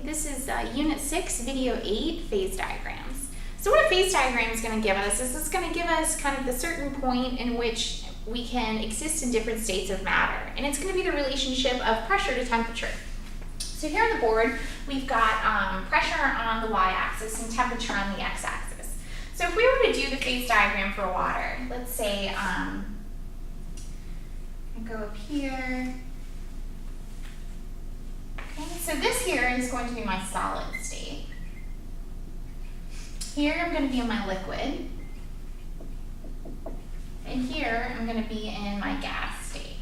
This is Unit 6, Video 8, phase diagrams. So what a phase diagram is going to give us is it's going to give us kind of the certain point in which we can exist in different states of matter. And it's going to be the relationship of pressure to temperature. So here on the board, we've got pressure on the y-axis and temperature on the x-axis. So if we were to do the phase diagram for water, let's say, I go up here. Okay, so this here is going to be my solid state. Here I'm going to be in my liquid. And here I'm going to be in my gas state.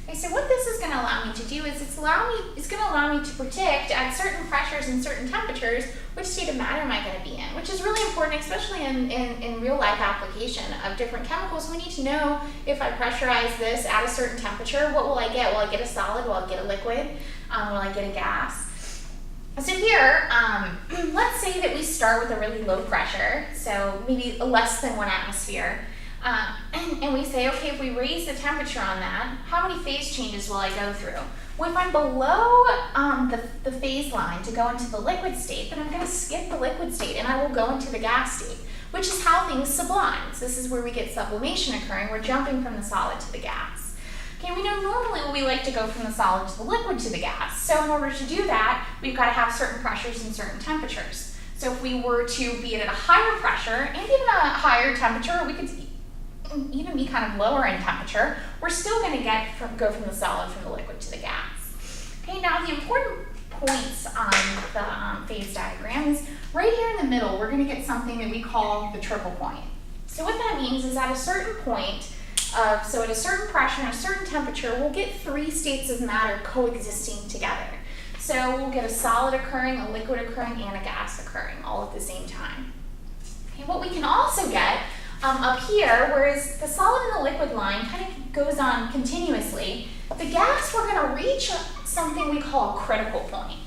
Okay, so what this is going to allow me to do is it's going to allow me to predict at certain pressures and certain temperatures which state of matter am I going to be in, which is really important, especially in real life application of different chemicals. We need to know if I pressurize this at a certain temperature, what will I get? Will I get a solid? Will I get a liquid? Will I get a gas? So here, let's say that we start with a really low pressure, so maybe less than 1 atmosphere. And we say, okay, if we raise the temperature on that, how many phase changes will I go through? Well, if I'm below the phase line to go into the liquid state, then I'm going to skip the liquid state and I will go into the gas state, which is how things sublime. So this is where we get sublimation occurring. We're jumping from the solid to the gas. Okay, we know normally we like to go from the solid to the liquid to the gas. So in order to do that, we've got to have certain pressures and certain temperatures. So if we were to be at a higher pressure and even a higher temperature, we could even be kind of lower in temperature, we're still going to go from the solid, from the liquid to the gas. Okay, now the important points on the phase diagram is right here in the middle, we're going to get something that we call the triple point. So what that means is at a certain point, so at a certain pressure and a certain temperature, we'll get 3 states of matter coexisting together. So we'll get a solid occurring, a liquid occurring, and a gas occurring all at the same time. Okay, what we can also get up here, whereas the solid and the liquid line kind of goes on continuously, the gas, we're going to reach something we call a critical point.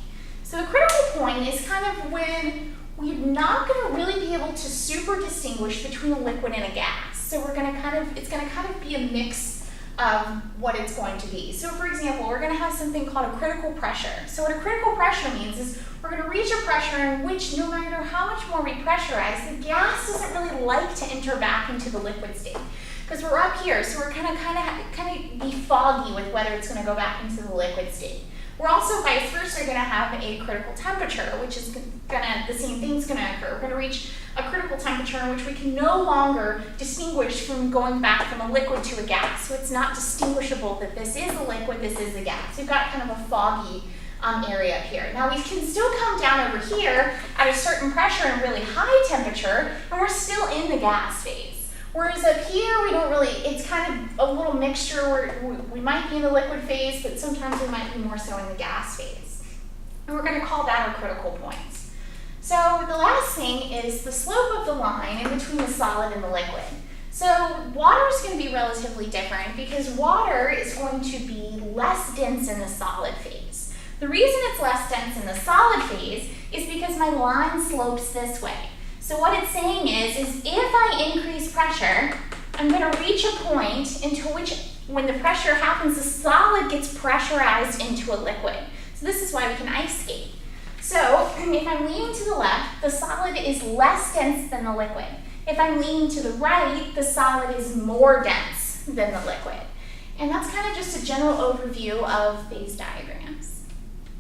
So the critical point is kind of when we're not going to really be able to super distinguish between a liquid and a gas. So we're going to it's going to kind of be a mix of what it's going to be. So for example, we're going to have something called a critical pressure. So what a critical pressure means is we're going to reach a pressure in which no matter how much more we pressurize, the gas doesn't really like to enter back into the liquid state. Because we're up here, so we're kind of be foggy with whether it's going to go back into the liquid state. We're also vice versa going to have a critical temperature, which is the same thing's going to occur. We're going to reach a critical temperature in which we can no longer distinguish from going back from a liquid to a gas. So it's not distinguishable that this is a liquid, this is a gas. We've got kind of a foggy area up here. Now we can still come down over here at a certain pressure and really high temperature, and we're still in the gas phase. Whereas up here, we don't really, it's kind of a little mixture where we might be in the liquid phase, but sometimes we might be more so in the gas phase. And we're going to call that our critical points. So the last thing is the slope of the line in between the solid and the liquid. So water is going to be relatively different because water is going to be less dense in the solid phase. The reason it's less dense in the solid phase is because my line slopes this way. So what it's saying is if I increase pressure, I'm going to reach a point into which, when the pressure happens, the solid gets pressurized into a liquid. So this is why we can ice skate. So if I'm leaning to the left, the solid is less dense than the liquid. If I'm leaning to the right, the solid is more dense than the liquid. And that's kind of just a general overview of phase diagrams.